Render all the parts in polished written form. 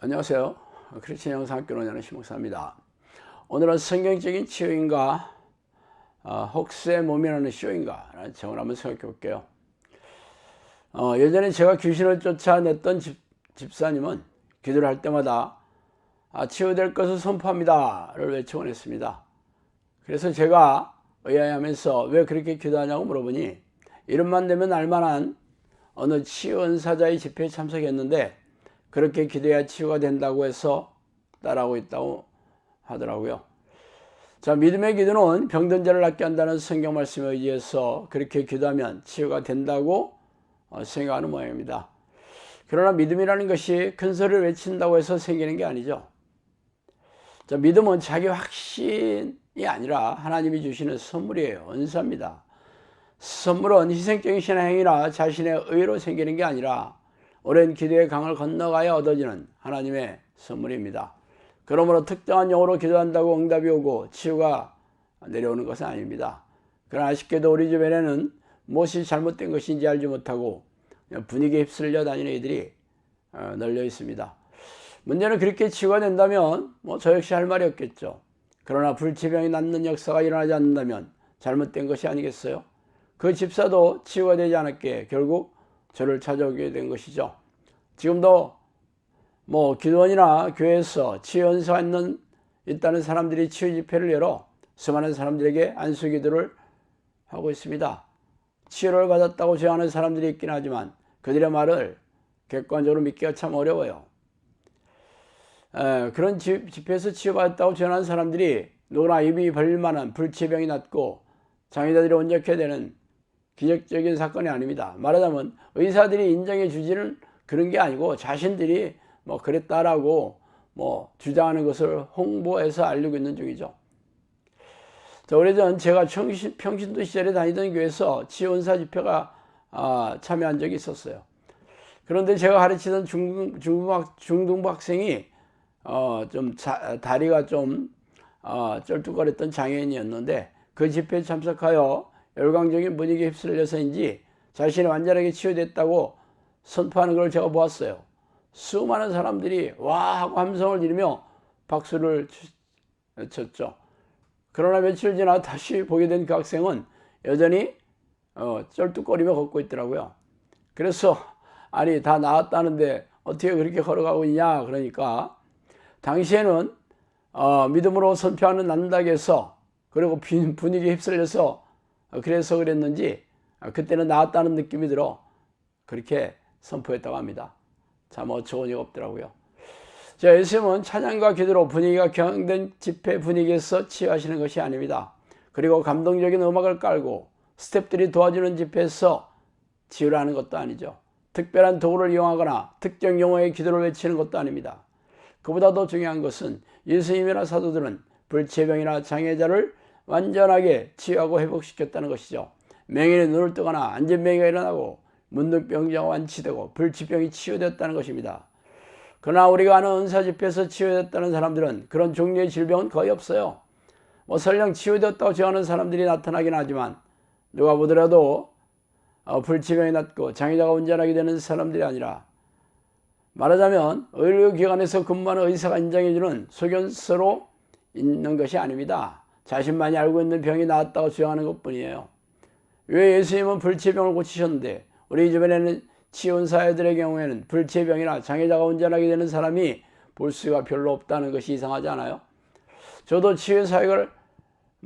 안녕하세요. 크리스천 영상학교로 연는 심목사입니다. 오늘은 성경적인 치유인가 혹세 몸이라는 쇼인가 라는 제목을 한번 생각해 볼게요. 예전에 제가 귀신을 쫓아냈던 집사님은 기도를 할 때마다 치유될 것을 선포합니다 를 외치곤 했습니다. 그래서 제가 의아해하면서 왜 그렇게 기도하냐고 물어보니 이름만 되면 알만한 어느 치유 은사자의 집회에 참석했는데 그렇게 기도해야 치유가 된다고 해서 따라하고 있다고 하더라고요. 자, 믿음의 기도는 병든 자를 낫게 한다는 성경 말씀에 의지해서 그렇게 기도하면 치유가 된다고 생각하는 모양입니다. 그러나 믿음이라는 것이 큰 소리를 외친다고 해서 생기는 게 아니죠. 자, 믿음은 자기 확신이 아니라 하나님이 주시는 선물이에요. 은사입니다. 선물은 희생적인 신앙행위나 자신의 의로 생기는 게 아니라 오랜 기도의 강을 건너가야 얻어지는 하나님의 선물입니다. 그러므로 특정한 용어로 기도한다고 응답이 오고 치유가 내려오는 것은 아닙니다. 그러나 아쉽게도 우리 주변에는 무엇이 잘못된 것인지 알지 못하고 분위기에 휩쓸려 다니는 이들이 널려 있습니다. 문제는 그렇게 치유가 된다면 저 역시 할 말이 없겠죠. 그러나 불치병이 낫는 역사가 일어나지 않는다면 잘못된 것이 아니겠어요? 그 집사도 치유가 되지 않았기에 결국 저를 찾아오게 된 것이죠. 지금도 기도원이나 교회에서 치유 은사가 있다는 사람들이 치유 집회를 열어 수많은 사람들에게 안수 기도를 하고 있습니다. 치유를 받았다고 주장하는 사람들이 있긴 하지만 그들의 말을 객관적으로 믿기가 참 어려워요. 그런 집회에서 치유받았다고 주장하는 사람들이 누구나 입이 벌릴 만한 불치병이 낫고 장애자들이 온전케 되는 기적적인 사건이 아닙니다. 말하자면 의사들이 인정해 주지는 그런 게 아니고 자신들이 그랬다라고 주장하는 것을 홍보해서 알리고 있는 중이죠. 자, 오래전 제가 평신도 시절에 다니던 교회에서 치유은사 집회가 참여한 적이 있었어요. 그런데 제가 가르치던 중등부 학생이 다리가 좀 쩔뚝거렸던 장애인이었는데 그 집회에 참석하여 열광적인 분위기에 휩쓸려서인지 자신이 완전하게 치유됐다고 선포하는 걸 제가 보았어요. 수많은 사람들이 와 하고 함성을 지르며 박수를 쳤죠. 그러나 며칠 지나 다시 보게 된 그 학생은 여전히 쩔뚝거리며 걷고 있더라고요. 그래서 아니 다 나았다는데 어떻게 그렇게 걸어가고 있냐 그러니까 당시에는 믿음으로 선포하는 낫는다고 해서 그리고 분위기에 휩쓸려서 그래서 그랬는지 그때는 나았다는 느낌이 들어 그렇게 선포했다고 합니다. 참 어처구니가 없더라고요. 자, 예수님은 찬양과 기도로 분위기가 격앙된 집회 분위기에서 치유하시는 것이 아닙니다. 그리고 감동적인 음악을 깔고 스태프들이 도와주는 집회에서 치유를 하는 것도 아니죠. 특별한 도구를 이용하거나 특정 용어의 기도를 외치는 것도 아닙니다. 그보다 더 중요한 것은 예수님이나 사도들은 불치병이나 장애자를 완전하게 치유하고 회복시켰다는 것이죠. 맹인의 눈을 뜨거나 안진병이가 일어나고 문둥병자가 완치되고 불치병이 치유되었다는 것입니다. 그러나 우리가 아는 은사 집회에서 치유되었다는 사람들은 그런 종류의 질병은 거의 없어요. 설령 치유되었다고 주장하는 사람들이 나타나긴 하지만 누가 보더라도 불치병이 낫고 장애자가 온전하게 되는 사람들이 아니라 말하자면 의료기관에서 근무하는 의사가 인정해주는 소견서로 있는 것이 아닙니다. 자신만이 알고 있는 병이 나았다고 주장하는 것뿐이에요. 왜 예수님은 불치병을 고치셨는데 우리 주변에는 치유은사들의 경우에는 불치병이나 장애자가 온전하게 되는 사람이 볼 수가 별로 없다는 것이 이상하지 않아요? 저도 치유 사역을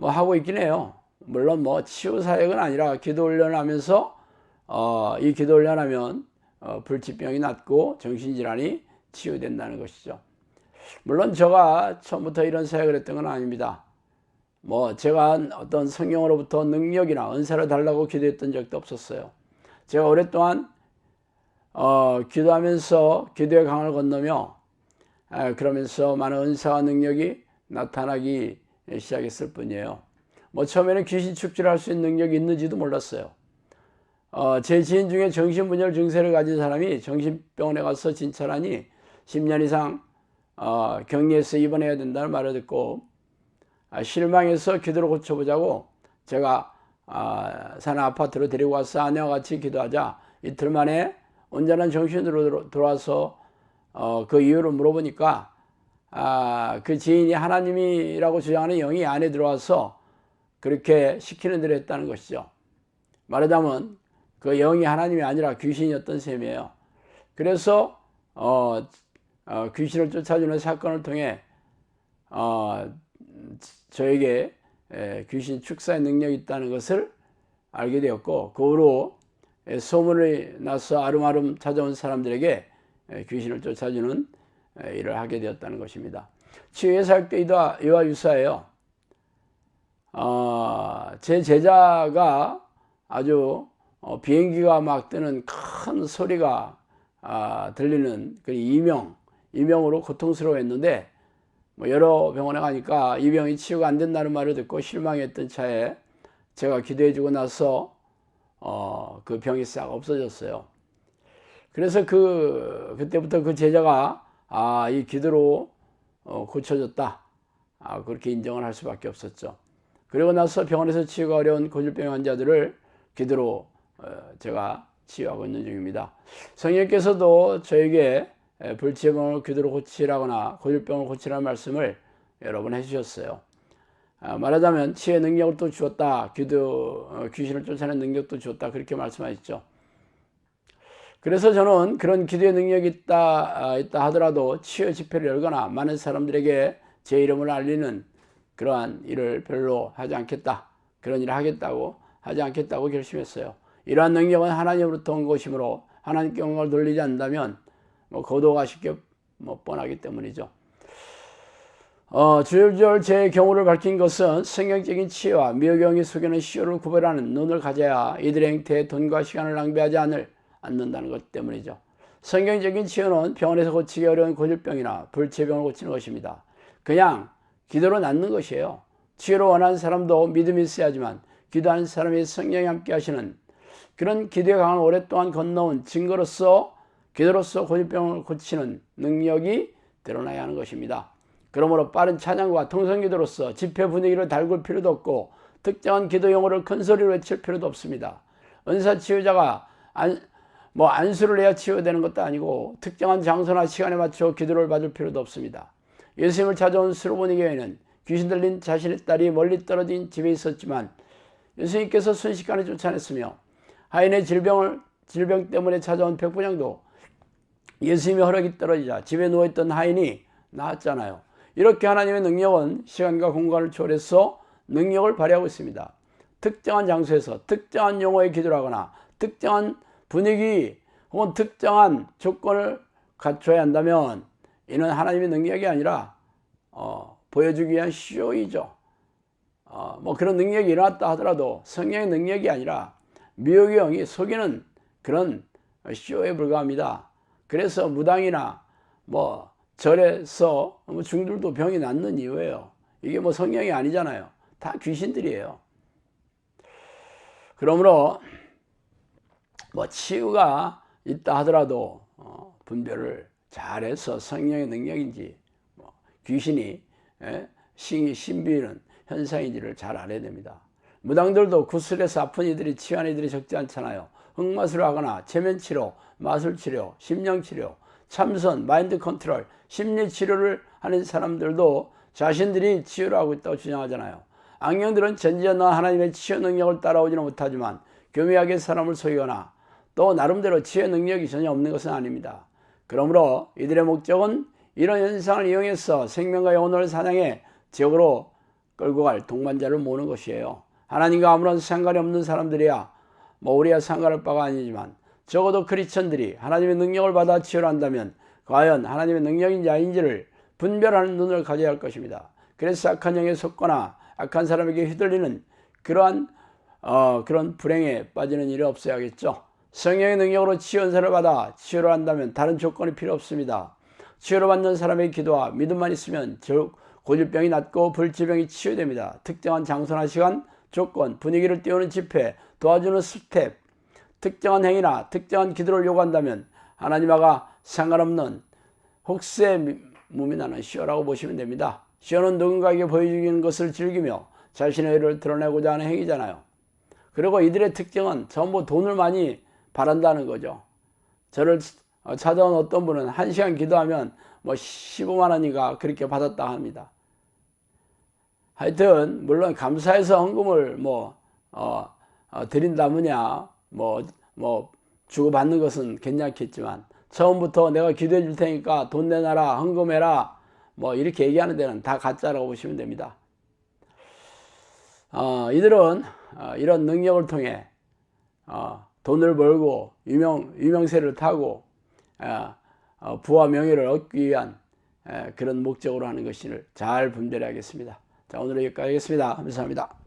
하고 있긴 해요. 물론 치유 사역은 아니라 기도 훈련을 하면서 이 기도 훈련하면 불치병이 낫고 정신질환이 치유된다는 것이죠. 물론 제가 처음부터 이런 사역을 했던 건 아닙니다. 제가 어떤 성령으로부터 능력이나 은사를 달라고 기도했던 적도 없었어요. 제가 오랫동안 기도하면서 기도의 강을 건너며 그러면서 많은 은사와 능력이 나타나기 시작했을 뿐이에요. 처음에는 귀신 축제를 할 수 있는 능력이 있는지도 몰랐어요. 제 지인 중에 정신분열 증세를 가진 사람이 정신병원에 가서 진찰하니 10년 이상 격리해서 입원해야 된다는 말을 듣고 실망해서 기도를 고쳐보자고 제가 사는 아파트로 데리고 와서 아내와 같이 기도하자 이틀 만에 온전한 정신으로 돌아와서 그 이유를 물어보니까 그 지인이 하나님이라고 주장하는 영이 안에 들어와서 그렇게 시키는 대로 했다는 것이죠. 말하자면 그 영이 하나님이 아니라 귀신이었던 셈이에요. 그래서 귀신을 쫓아주는 사건을 통해 저에게 귀신 축사의 능력이 있다는 것을 알게 되었고, 그 후로 소문이 나서 아름아름 찾아온 사람들에게 귀신을 쫓아주는 일을 하게 되었다는 것입니다. 치유의 사역도 이와 유사해요. 제 제자가 아주 비행기가 막 뜨는 큰 소리가 들리는 그 이명으로 고통스러워했는데, 여러 병원에 가니까 이 병이 치유가 안 된다는 말을 듣고 실망했던 차에 제가 기도해주고 나서 그 병이 싹 없어졌어요. 그래서 그때부터 그 제자가 이 기도로 고쳐졌다, 그렇게 인정을 할 수밖에 없었죠. 그리고 나서 병원에서 치유가 어려운 고질병 환자들을 기도로 제가 치유하고 있는 중입니다. 성령께서도 저에게 불치병을 기도로 고치라거나 고질병을 고치라는 말씀을 여러 번 해주셨어요. 말하자면 치유의 능력을 또 주었다, 귀신을 쫓아내는 능력도 주었다, 그렇게 말씀하셨죠. 그래서 저는 그런 기도의 능력이 있다 하더라도 치유 집회를 열거나 많은 사람들에게 제 이름을 알리는 그러한 일을 별로 하지 않겠다, 그런 일을 하지 않겠다고 결심했어요. 이러한 능력은 하나님으로부터 온 것이므로 하나님께 영광을 돌리지 않는다면 거도가 쉽게 뻔하기 때문이죠. 줄줄 제 경우를 밝힌 것은 성경적인 치유와 미혹영이 속이는 시효를 구별하는 눈을 가져야 이들의 행태에 돈과 시간을 낭비하지 않는다는 것 때문이죠. 성경적인 치유는 병원에서 고치기 어려운 고질병이나 불치병을 고치는 것입니다. 그냥 기도로 낫는 것이에요. 치유를 원하는 사람도 믿음이 있어야지만 기도하는 사람이 성령이 함께 하시는 그런 기도의 강을 오랫동안 건너온 증거로서 기도로서 고질병을 고치는 능력이 드러나야 하는 것입니다. 그러므로 빠른 찬양과 통성기도로서 집회 분위기를 달굴 필요도 없고 특정한 기도 용어를 큰 소리로 외칠 필요도 없습니다. 은사 치유자가 안수를 해야 치유되는 것도 아니고 특정한 장소나 시간에 맞춰 기도를 받을 필요도 없습니다. 예수님을 찾아온 스로보니 교회는 귀신 들린 자신의 딸이 멀리 떨어진 집에 있었지만 예수님께서 순식간에 쫓아냈으며 하인의 질병 때문에 찾아온 백부장도 예수님의 허락이 떨어지자 집에 누워있던 하인이 나았잖아요. 이렇게 하나님의 능력은 시간과 공간을 초월해서 능력을 발휘하고 있습니다. 특정한 장소에서 특정한 용어에 기도를 하거나 특정한 분위기 혹은 특정한 조건을 갖춰야 한다면 이는 하나님의 능력이 아니라 보여주기 위한 쇼이죠. 그런 능력이 일어났다 하더라도 성령의 능력이 아니라 미혹의 영이 속이는 그런 쇼에 불과합니다. 그래서 무당이나 절에서 중들도 병이 낫는 이유예요. 이게 성령이 아니잖아요. 다 귀신들이에요. 그러므로 치유가 있다 하더라도 분별을 잘해서 성령의 능력인지 귀신이 신비는 현상인지를 잘 알아야 됩니다. 무당들도 구슬에서 아픈 이들이 치유한 이들이 적지 않잖아요. 흑마술을 하거나 체면치료, 마술치료, 심령치료, 참선, 마인드 컨트롤, 심리치료를 하는 사람들도 자신들이 치유를 하고 있다고 주장하잖아요. 악령들은 전지전능한 하나님의 치유 능력을 따라오지는 못하지만 교묘하게 사람을 속이거나 또 나름대로 치유 능력이 전혀 없는 것은 아닙니다. 그러므로 이들의 목적은 이런 현상을 이용해서 생명과 영혼을 사냥해 지옥으로 끌고 갈 동반자를 모으는 것이에요. 하나님과 아무런 상관이 없는 사람들이야 우리야 상관할 바가 아니지만 적어도 크리스천들이 하나님의 능력을 받아 치유를 한다면 과연 하나님의 능력인지 아닌지를 분별하는 눈을 가져야 할 것입니다. 그래서 악한 영에 속거나 악한 사람에게 휘둘리는 그런 불행에 빠지는 일이 없어야겠죠. 성령의 능력으로 치유 은사를 받아 치유를 한다면 다른 조건이 필요 없습니다. 치유를 받는 사람의 기도와 믿음만 있으면 고질병이 낫고 불치병이 치유됩니다. 특정한 장소나 시간, 조건, 분위기를 띄우는 집회, 도와주는 스텝, 특정한 행위나 특정한 기도를 요구한다면 하나님과 상관없는 혹세무민하는 시효라고 보시면 됩니다. 시효는 누군가에게 보여주는 것을 즐기며 자신의 의를 드러내고자 하는 행위잖아요. 그리고 이들의 특징은 전부 돈을 많이 바란다는 거죠. 저를 찾아온 어떤 분은 1시간 기도하면 뭐 15만 원인가 그렇게 받았다 합니다. 하여튼 물론 감사해서 헌금을 드린다느냐 주고받는 것은 괜찮겠지만, 처음부터 내가 기도해 줄 테니까 돈 내놔라, 헌금해라 이렇게 얘기하는 데는 다 가짜라고 보시면 됩니다. 이들은 이런 능력을 통해 돈을 벌고 유명세를 타고 부와 명예를 얻기 위한 그런 목적으로 하는 것을 잘 분별해야겠습니다. 자, 오늘 여기까지 하겠습니다. 감사합니다.